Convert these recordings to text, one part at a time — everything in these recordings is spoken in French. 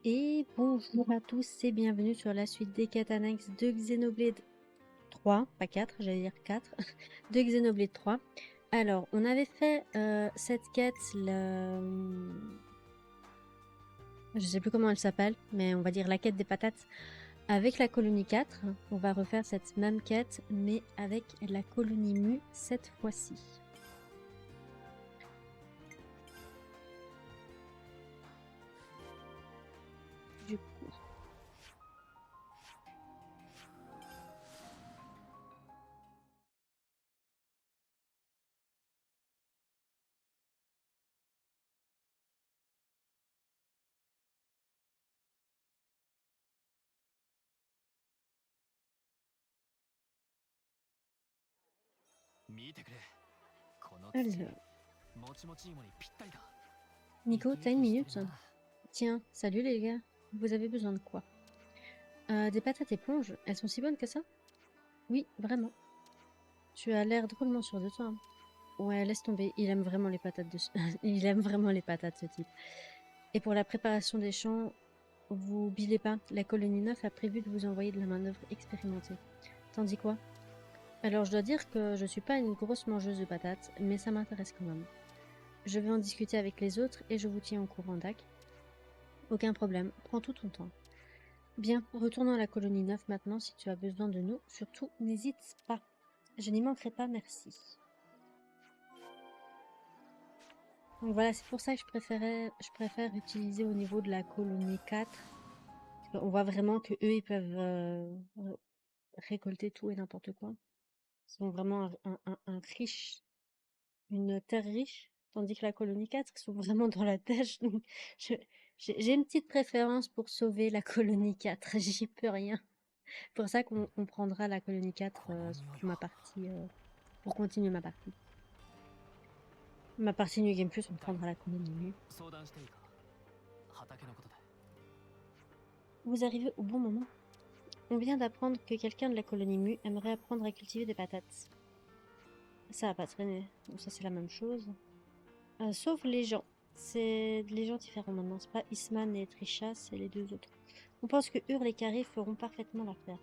Et bonjour à tous et bienvenue sur la suite des quêtes annexes de Xenoblade 3, pas 4, j'allais dire 4, de Xenoblade 3. Alors, on avait fait cette quête, je sais plus comment elle s'appelle, mais on va dire la quête des patates, avec la colonie 4. On va refaire cette même quête, mais avec la colonie Mu cette fois-ci. Du coup... Alors... Nico, t'as une minute? Tiens, salut les gars, vous avez besoin de quoi? Des patates éponges, elles sont si bonnes que ça? Oui, vraiment. Tu as l'air drôlement sûr de toi. Hein. Ouais, laisse tomber, il aime vraiment les patates de... il aime vraiment les patates, ce type. Et pour la préparation des champs, vous bilez pas, la colonie 9 a prévu de vous envoyer de la main-d'œuvre expérimentée. Tandis quoi? Alors je dois dire que je suis pas une grosse mangeuse de patates, mais ça m'intéresse quand même. Je vais en discuter avec les autres et je vous tiens au courant, Dak. Aucun problème, prends tout ton temps. Bien, retournons à la colonie 9 maintenant si tu as besoin de nous. Surtout, n'hésite pas. Je n'y manquerai pas, merci. Donc voilà, c'est pour ça que je préfère utiliser au niveau de la colonie 4. On voit vraiment que eux ils peuvent récolter tout et n'importe quoi. Ils sont vraiment un riche, une terre riche, tandis que la colonie 4, ils sont vraiment dans la dèche. Donc j'ai une petite préférence pour sauver la colonie 4, j'y peux rien. Pour ça qu'on prendra la colonie 4 pour ma partie, pour continuer ma partie. Ma partie New Game Plus, on prendra la colonie Mu. Vous arrivez au bon moment. On vient d'apprendre que quelqu'un de la colonie Mu aimerait apprendre à cultiver des patates. Ça va pas traîner. Bon, ça c'est la même chose. Sauf les gens. C'est les gens différents maintenant. C'est pas Isman et Trisha, c'est les deux autres. On pense que Hurl et Carré feront parfaitement l'affaire.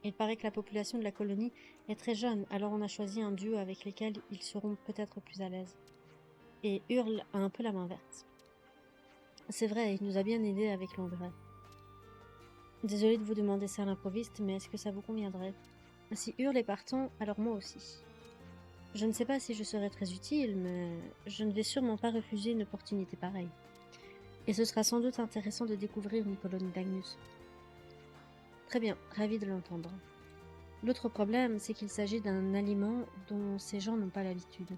Il paraît que la population de la colonie est très jeune, alors on a choisi un duo avec lesquels ils seront peut-être plus à l'aise. Et Hurl a un peu la main verte. C'est vrai, il nous a bien aidés avec l'engrais. Désolée de vous demander ça à l'improviste, mais est-ce que ça vous conviendrait? Si Hurl est partant, alors moi aussi. Je ne sais pas si je serai très utile, mais je ne vais sûrement pas refuser une opportunité pareille. Et ce sera sans doute intéressant de découvrir une colonie d'Agnus. Très bien, ravi de l'entendre. L'autre problème, c'est qu'il s'agit d'un aliment dont ces gens n'ont pas l'habitude.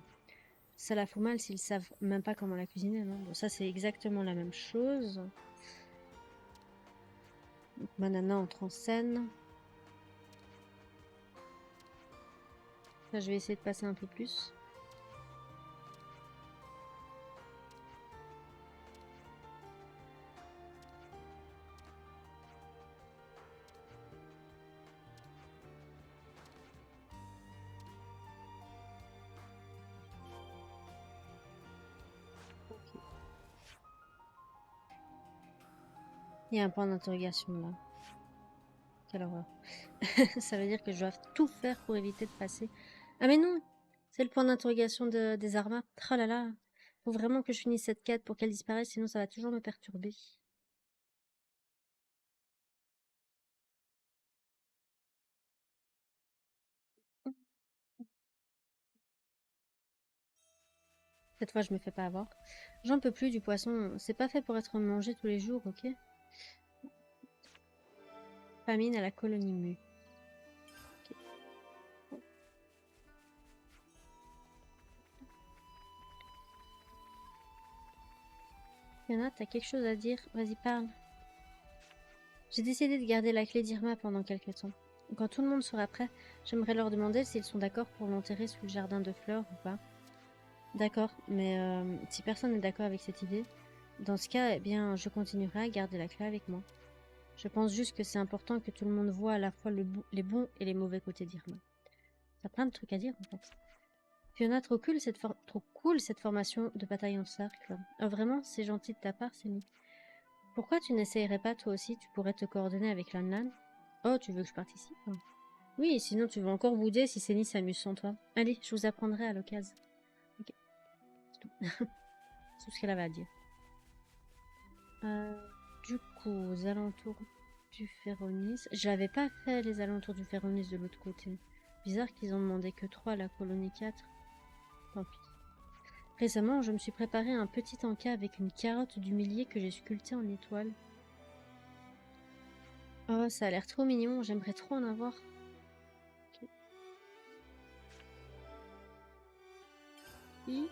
Ça la fout mal s'ils savent même pas comment la cuisiner, non? Bon, ça c'est exactement la même chose. Donc, Manana entre en scène. Là, je vais essayer de passer un peu plus. Okay. Il y a un point d'interrogation là. Quelle horreur. Ça veut dire que je dois tout faire pour éviter de passer. Ah mais non! C'est le point d'interrogation des armas. Oh là là! Faut vraiment que je finisse cette quête pour qu'elle disparaisse, sinon ça va toujours me perturber. Cette fois, je me fais pas avoir. J'en peux plus du poisson. C'est pas fait pour être mangé tous les jours, ok? Famine à la colonie Mu. Okay. Fiona, t'as quelque chose à dire? Vas-y, parle. J'ai décidé de garder la clé d'Irma pendant quelques temps. Quand tout le monde sera prêt, j'aimerais leur demander s'ils sont d'accord pour l'enterrer sous le jardin de fleurs ou pas. D'accord, mais si personne n'est d'accord avec cette idée, dans ce cas, eh bien, je continuerai à garder la clé avec moi. Je pense juste que c'est important que tout le monde voit à la fois les bons et les mauvais côtés d'Irma. T'as plein de trucs à dire, en fait. Fiona, trop cool cette formation de bataille en cercle. Vraiment, c'est gentil de ta part, Céline. Pourquoi tu n'essayerais pas toi aussi? Tu pourrais te coordonner avec Lanlan. Oh, tu veux que je participe? Oui, sinon tu vas encore bouder si Céline s'amuse sans toi. Allez, je vous apprendrai à l'occasion. Ok, c'est tout. C'est tout ce qu'elle avait à dire. Du coup, aux alentours du Féronis. Je n'avais pas fait les alentours du Féronis de l'autre côté. Bizarre qu'ils ont demandé que 3 à la colonie 4. Tant pis. Récemment, je me suis préparé un petit encas avec une carotte du millier que j'ai sculptée en étoile. Oh, ça a l'air trop mignon, j'aimerais trop en avoir. Ok. Oui.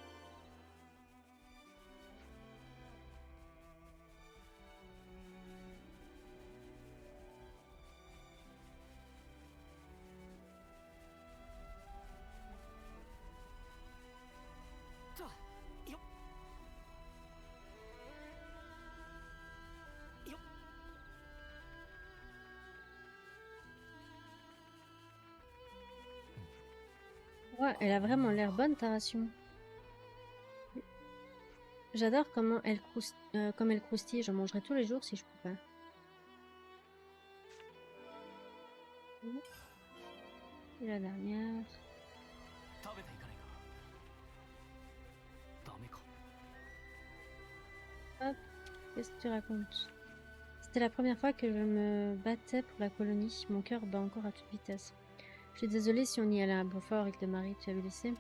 Ouais, elle a vraiment l'air bonne ta ration. J'adore comment comme elle croustille, j'en mangerais tous les jours si je pouvais. Et la dernière. Hop, qu'est-ce que tu racontes? C'était la première fois que je me battais pour la colonie. Mon cœur bat encore à toute vitesse. Je suis désolée si on y allait à Beaufort et que le mari tu avais laissé.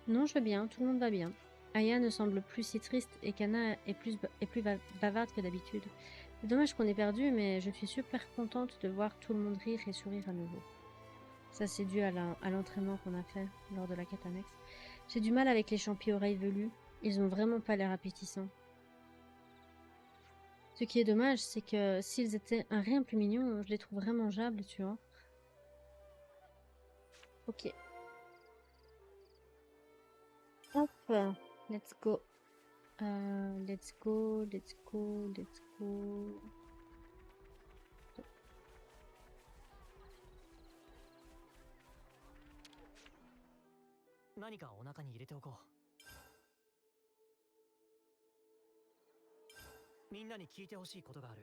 Non, je vais bien, tout le monde va bien. Aya ne semble plus si triste et Kana est plus bavarde que d'habitude. C'est dommage qu'on ait perdu, mais je suis super contente de voir tout le monde rire et sourire à nouveau. Ça, c'est dû à l'entraînement qu'on a fait lors de la quête annexe. J'ai du mal avec les champis oreilles velues. Ils ont vraiment pas l'air appétissants. Ce qui est dommage, c'est que s'ils étaient un rien plus mignons, je les trouverais mangeables, tu vois. Ok. Hop. Let's go. Let's go, let's go, let's go. 何かお腹に入れておこう。みんなに聞いてほしいことがある。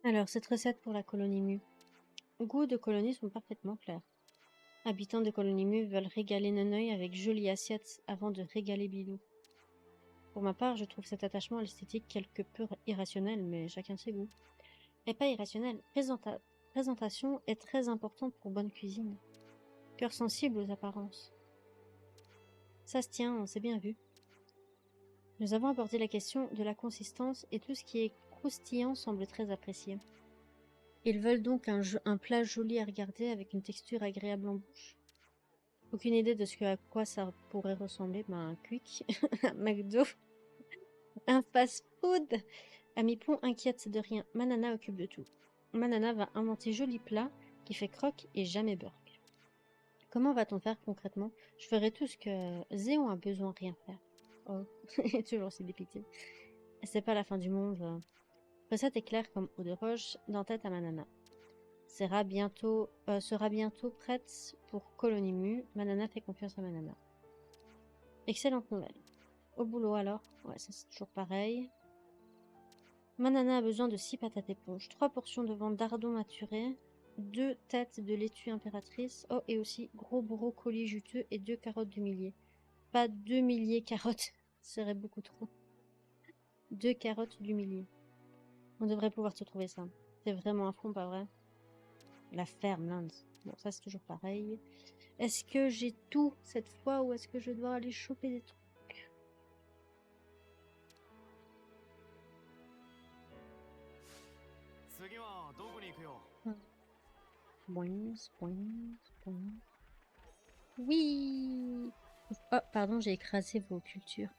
Alors, cette recette pour la colonie mue. Goûts de colonie sont parfaitement clairs. Habitants de colonie mue veulent régaler Neneuil avec jolie assiette avant de régaler Bilou. Pour ma part, je trouve cet attachement à l'esthétique quelque peu irrationnel, mais chacun ses goûts. Et pas irrationnel, présentation est très importante pour bonne cuisine. Cœur sensible aux apparences. Ça se tient, on s'est bien vu. Nous avons abordé la question de la consistance et tout ce qui est croustillant semble très apprécié. Ils veulent donc un plat joli à regarder avec une texture agréable en bouche. Aucune idée de à quoi ça pourrait ressembler. Ben, un quick, un McDo, un fast-food. Ami-Pont inquiète de rien. Manana occupe de tout. Manana va inventer joli plat qui fait croque et jamais burk. Comment va-t-on faire concrètement? Je ferai tout ce que Zéon a besoin de rien faire. Oh, toujours si dépité. C'est pas la fin du monde. Recette est claire comme eau de roche, d'en-tête à Manana. Sera bientôt prête pour colonie mue. Manana fait confiance à Manana. Excellente nouvelle. Au boulot alors? Ouais, ça c'est toujours pareil. Manana a besoin de 6 patates éponges, 3 portions de viande d'ardon maturé, 2 têtes de laitue impératrice, oh et aussi gros brocoli juteux et 2 carottes du millier. Pas 2 milliers carottes, ce serait beaucoup trop. 2 carottes du millier. On devrait pouvoir te trouver ça. C'est vraiment un fond, pas vrai? La ferme, l'Inde. Bon, ça c'est toujours pareil. Est-ce que j'ai tout cette fois ou est-ce que je dois aller choper des trucs? Boing, boing, boing. Oui! Oh, pardon, j'ai écrasé vos cultures.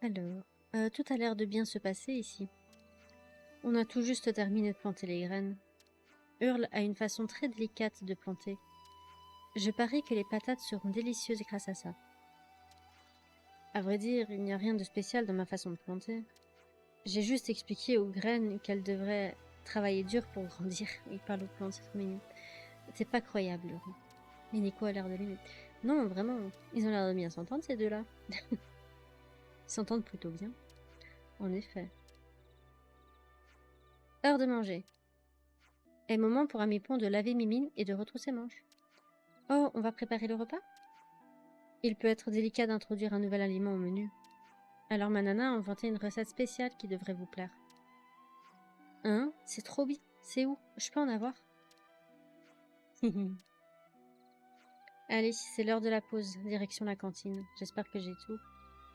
Alors, tout a l'air de bien se passer ici. On a tout juste terminé de planter les graines. Hurle a une façon très délicate de planter. Je parie que les patates seront délicieuses grâce à ça. À vrai dire, il n'y a rien de spécial dans ma façon de planter. J'ai juste expliqué aux graines qu'elles devraient travailler dur pour grandir. Il parle aux plantes, c'est trop mignon. C'est pas croyable, Laurent. Et Nico a l'air de l'aimer. Non, vraiment, ils ont l'air de bien s'entendre, ces deux-là. Ils s'entendent plutôt bien. En effet. Heure de manger. Et moment pour Ami Pond de laver Mimine et de retrousser manches. Oh, on va préparer le repas? Il peut être délicat d'introduire un nouvel aliment au menu. Alors ma nana a inventé une recette spéciale qui devrait vous plaire. Hein? C'est trop bien. C'est où? Je peux en avoir? Allez, c'est l'heure de la pause. Direction la cantine. J'espère que j'ai tout.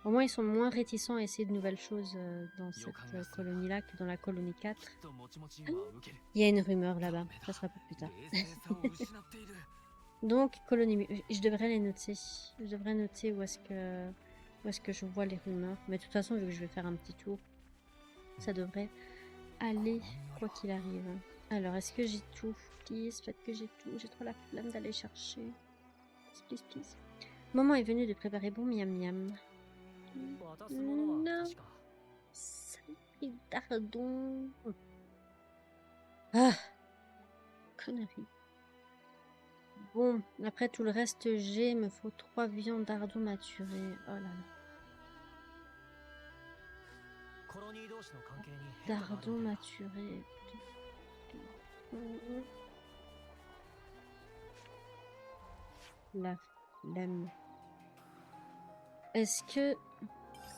Au moins, ils sont moins réticents à essayer de nouvelles choses dans cette colonie-là que dans la colonie 4. Il y a une rumeur là-bas. Ça sera pour plus tard. Donc, colonie mu. Je devrais les noter. Je devrais noter où est-ce que je vois les rumeurs. Mais de toute façon, vu que je vais faire un petit tour, ça devrait aller quoi qu'il arrive. Alors, est-ce que j'ai tout? Please, faites que j'ai tout. J'ai trop la flemme d'aller chercher. Please, please. Le moment est venu de préparer bon miam miam. Non. Saloperie d'ardon. Ah. Connerie. Bon, après tout le reste j'ai, me faut 3 viandes d'ardon maturées. Oh là là. D'ardon maturé. La flemme. Est-ce que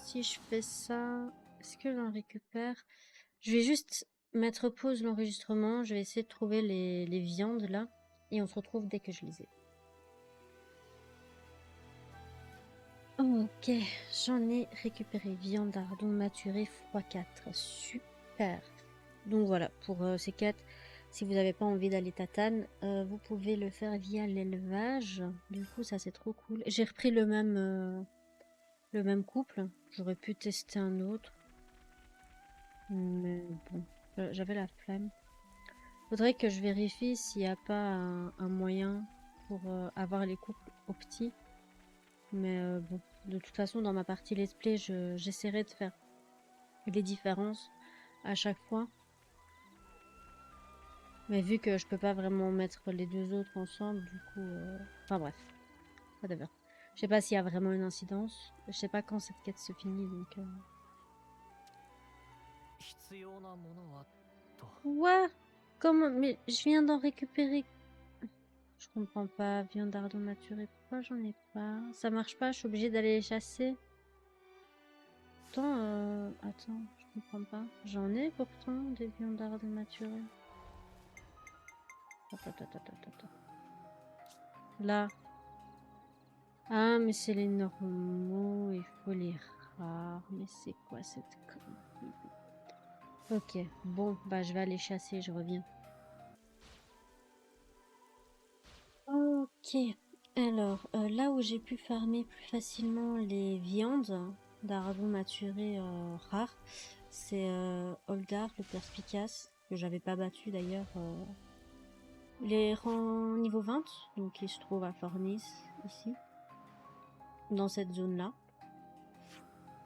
si je fais ça, est-ce que j'en récupère? Je vais juste mettre pause l'enregistrement. Je vais essayer de trouver les viandes là. Et on se retrouve dès que je les ai. Ok, j'en ai récupéré. Viande d'ardon maturée x4. Super. Donc voilà, pour ces quêtes, si vous n'avez pas envie d'aller tatane, vous pouvez le faire via l'élevage. Du coup, ça c'est trop cool. J'ai repris le même couple. J'aurais pu tester un autre. Mais bon, j'avais la flemme. Faudrait que je vérifie s'il n'y a pas un moyen pour avoir les couples au petit. Mais bon, de toute façon, dans ma partie let's play, j'essaierai de faire les différences à chaque fois. Mais vu que je peux pas vraiment mettre les deux autres ensemble, du coup... Enfin bref, whatever. Je sais pas s'il y a vraiment une incidence. Je sais pas quand cette quête se finit, donc... Quoi? Comment? Mais je viens d'en récupérer. Je comprends pas. Viande d'ardon maturée. Pourquoi j'en ai pas? Ça marche pas, je suis obligée d'aller les chasser. Attends, je comprends pas. J'en ai pourtant des viandes d'ardon maturées. Attends. Là. Ah, mais c'est les normaux. Il faut les rares. Mais c'est quoi cette connerie? Ok, bon, bah je vais aller chasser, je reviens. Ok, alors là où j'ai pu farmer plus facilement les viandes d'ardon maturé rares, c'est Oldar, le perspicace, que j'avais pas battu d'ailleurs. Il est rang niveau 20, donc il se trouve à Fornis, ici, dans cette zone-là.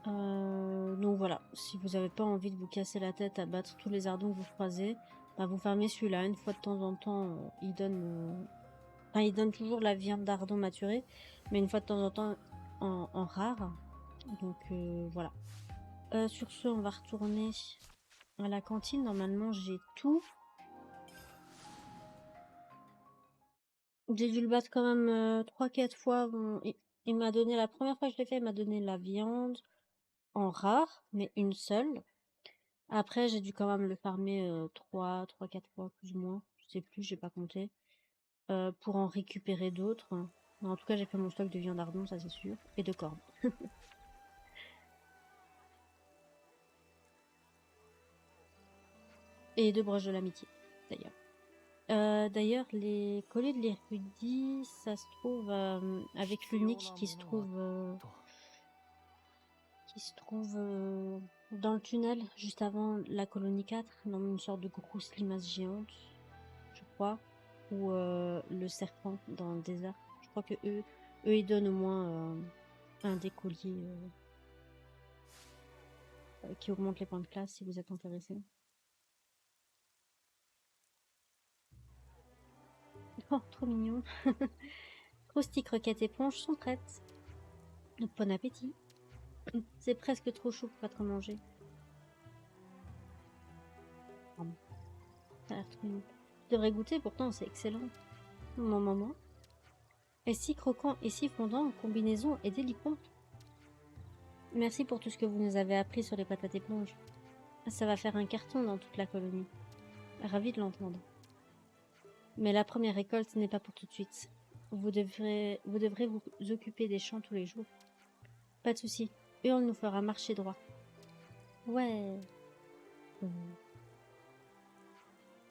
Donc voilà, si vous n'avez pas envie de vous casser la tête à battre tous les ardons que vous croisez, bah vous farmez celui-là. Une fois de temps en temps, il donne... Enfin, il donne toujours la viande d'ardon maturée, mais une fois de temps en temps en rare. Donc voilà. Sur ce, on va retourner à la cantine. Normalement, j'ai tout. J'ai dû le battre quand même 3-4 fois. Bon, il m'a donné, la première fois que je l'ai fait, il m'a donné la viande en rare, mais une seule. Après, j'ai dû quand même le farmer 3-4 fois, plus ou moins. Je sais plus, j'ai pas compté. Pour en récupérer d'autres. En tout cas, j'ai fait mon stock de viande d'ardon, ça c'est sûr. Et de cornes. Et de broches de l'amitié, d'ailleurs. D'ailleurs, les colliers de l'érudit, ça se trouve avec l'unique qui se trouve dans le tunnel, juste avant la colonie 4, dans une sorte de grosse limace géante, je crois, ou le serpent dans le désert. Je crois que eux ils donnent au moins un des colliers qui augmente les points de classe si vous êtes intéressé. Oh, trop mignon. Croustilles, croquettes, éponges sont prêtes. Bon appétit. C'est presque trop chaud pour être mangé. Ça a l'air trop mignon. Tu devrais goûter, pourtant c'est excellent. Mon maman. Et si croquant et si fondant en combinaison et délicat. Merci pour tout ce que vous nous avez appris sur les patates éponges. Ça va faire un carton dans toute la colonie. Ravi de l'entendre. Mais la première récolte n'est pas pour tout de suite. Vous devrez vous occuper des champs tous les jours. Pas de souci. Hurle nous fera marcher droit. Ouais.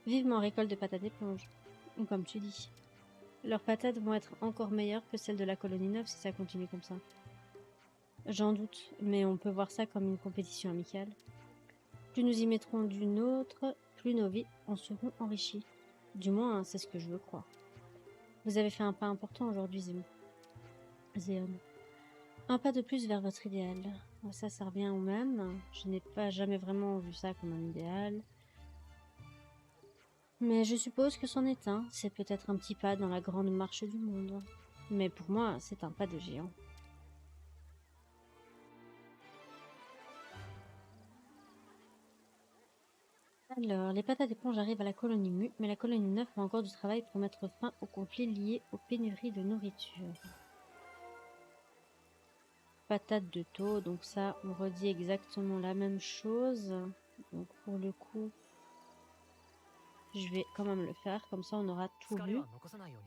Vivement récolte de patates éponges. Ou comme tu dis. Leurs patates vont être encore meilleures que celles de la colonie 9 si ça continue comme ça. J'en doute, mais on peut voir ça comme une compétition amicale. Plus nous y mettrons du nôtre, plus nos vies en seront enrichies. Du moins, c'est ce que je veux croire. Vous avez fait un pas important aujourd'hui, Zéon. Un pas de plus vers votre idéal. Ça revient au même. Je n'ai pas jamais vraiment vu ça comme un idéal. Mais je suppose que c'en est un. C'est peut-être un petit pas dans la grande marche du monde. Mais pour moi, c'est un pas de géant. Alors, les patates éponges arrivent à la colonie Mu, mais la colonie 9 a encore du travail pour mettre fin au conflit lié aux pénuries de nourriture. Patates de taux, donc ça, on redit exactement la même chose. Donc pour le coup, je vais quand même le faire, comme ça on aura tout vu.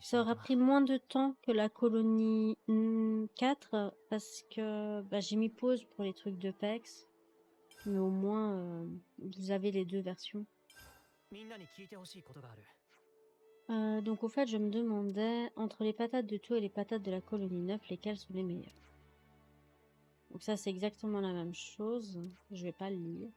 Ça aura pris moins de temps que la colonie 4, parce que j'ai mis pause pour les trucs de PEX. Mais au moins, vous avez les deux versions. Donc au fait, je me demandais, entre les patates de taux et les patates de la colonie 9, lesquelles sont les meilleures. Donc ça, c'est exactement la même chose. Je vais pas le lire.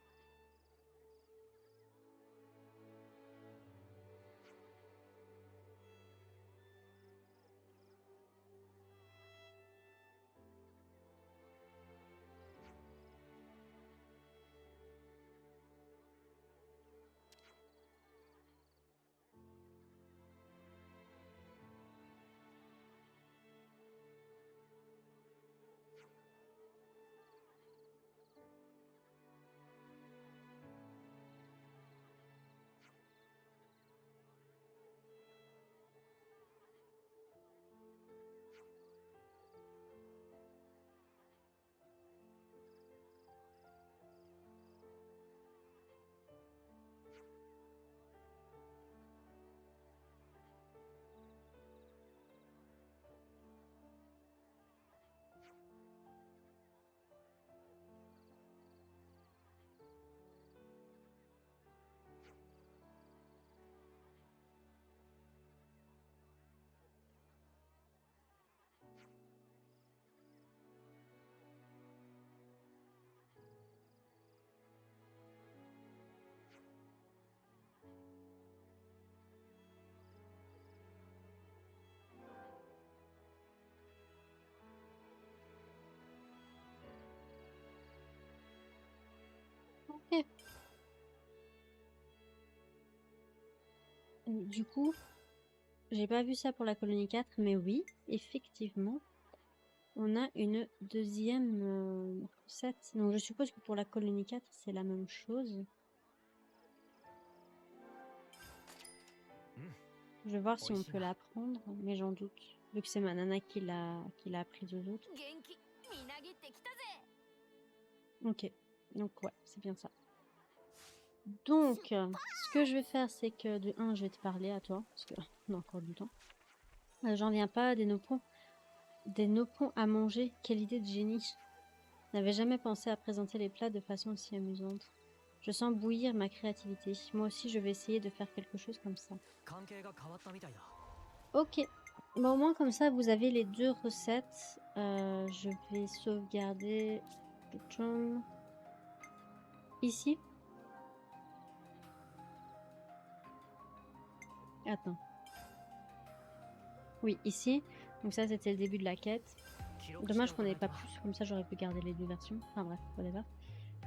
Ok. Du coup, j'ai pas vu ça pour la colonie 4, mais oui, effectivement, on a une deuxième recette. Donc je suppose que pour la colonie 4, c'est la même chose. Je vais voir si on peut l'apprendre, mais j'en doute, vu que c'est ma nana qui l'a appris aux autres. Ok, donc ouais, c'est bien ça. Donc, ce que je vais faire, c'est que de 1, je vais te parler à toi, parce qu'on a encore du temps. J'en viens pas, des nopons à manger, quelle idée de génie. Je n'avais jamais pensé à présenter les plats de façon aussi amusante. Je sens bouillir ma créativité. Moi aussi, je vais essayer de faire quelque chose comme ça. Ok. Bon, au moins, comme ça, vous avez les deux recettes. Je vais sauvegarder ici. Attends. Oui, ici. Donc ça, c'était le début de la quête. Dommage qu'on n'avait pas plus. Comme ça, j'aurais pu garder les deux versions. Enfin bref, whatever.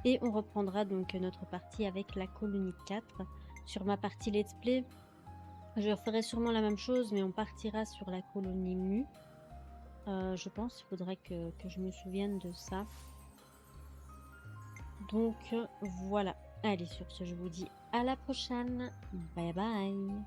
Et on reprendra donc notre partie avec la colonie 4. Sur ma partie let's play, je ferai sûrement la même chose, mais on partira sur la colonie Mu. Je pense, il faudrait que je me souvienne de ça. Donc voilà. Allez, sur ce, je vous dis à la prochaine. Bye bye.